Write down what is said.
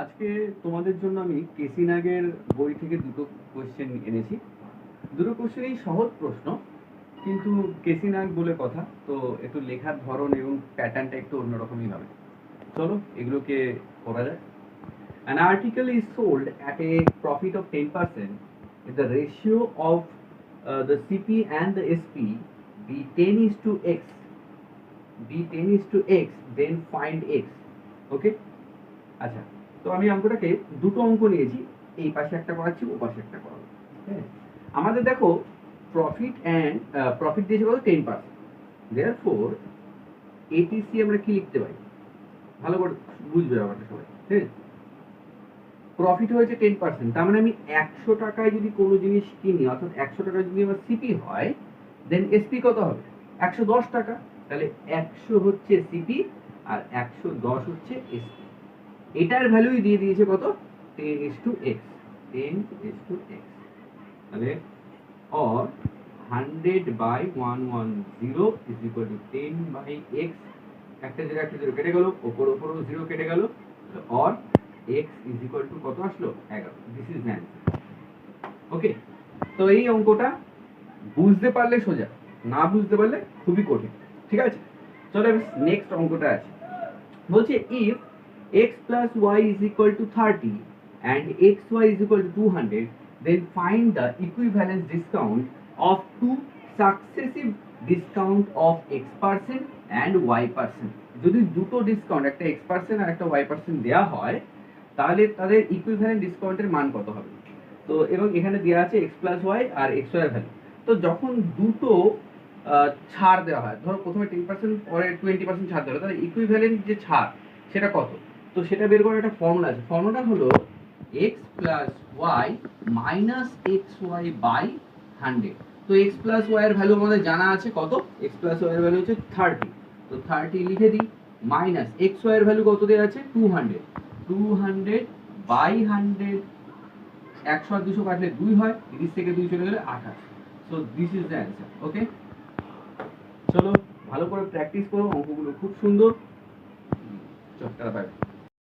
আজকে তোমাদের জন্য আমি কেসিনাগের বই থেকে দুটো কোশ্চেন এনেছি। দুটো কোশ্চেনই সহজ প্রশ্ন, কিন্তু কেসিনাগ বলে কথা, তো একটু লেখার ধরন এবং প্যাটার্নটা একটু অন্যরকমই হবে। চলো এগুলোকে করা যায়। An article is sold at a profit of 10% if the ratio of the CP and the SP be 10 is to X, then find X. Okay? আচ্ছা, তো আমি অঙ্কটাকে দুটো অঙ্ক নিয়েছি, এই পাশে একটা করাচ্ছি, ও পাশে একটা করাবো। হ্যাঁ, আমাদের দেখো প্রফিট দিয়েছে কত 10%। দেয়ারফর এটিসি আমরা কি লিখতে পারি, ভালো করে বুঝবে ব্যাপারটা সবাই। ঠিক আছে, প্রফিট হয়েছে 10%, তার মানে আমি 100 টাকায় যদি কোনো জিনিস কিনি, অর্থাৎ 100 টাকা যদি আমার সিপি হয়, দেন এসপি কত হবে 110 টাকা। তাহলে 100 হচ্ছে সিপি আর 110 হচ্ছে এসপি। এটার ভ্যালুই দিয়ে দিয়েছে কত 10:x, 10:x। তাহলে or 100/110 is equal to 10/x। একটা জিরো কেটে গেল, ওপরও 0 কেটে গেল, or x is equal to কত আসলো 11। This is answer. ওকে, তো এই অঙ্কটা বুঝতে পারলে সোজা, না বুঝতে পারলে খুবই কঠিন। ঠিক আছে, চলো নেক্সট অঙ্কটা আছে। বলছে if x plus y is equal to 30 and xy is equal to 200, then find the equivalence discount of two successive discount of x% and y%। যদি দুটো ডিসকাউন্ট, একটা x% আর একটা y% দেয়া হয়, তাহলে তাদের ইকুইভ্যালেন্ট ডিসকাউন্টের মান কত হবে। তো এবং এখানে দেওয়া আছে x plus y আর xy এর ভ্যালু। তো যখন দুটো ছাড় দেওয়া হয়, ধরো প্রথমে 10% পরে 20% ছাড় দেওয়া হয়, তাহলে ইকুইভ্যালেন্ট যে ছাড় সেটা কত, তো সেটা বের করার একটা ফর্মুলা আছে। ফর্মুলাটা হলো x plus y minus xy by 100। তো x plus y এর ভ্যালু আমাদের জানা আছে কত, x plus y এর ভ্যালু হচ্ছে 30, তো 30 লিখে দিই, মাইনাস xy এর ভ্যালু কত দেওয়া আছে 200, 200 by 100, 100 আর 200 কাটলে 2 হয়, 30 থেকে 2 চলে গেলে 28। So this is the answer. Okay, চলো ভালো করে প্র্যাকটিস করো, অঙ্কগুলো খুব সুন্দর। চলো, বাই।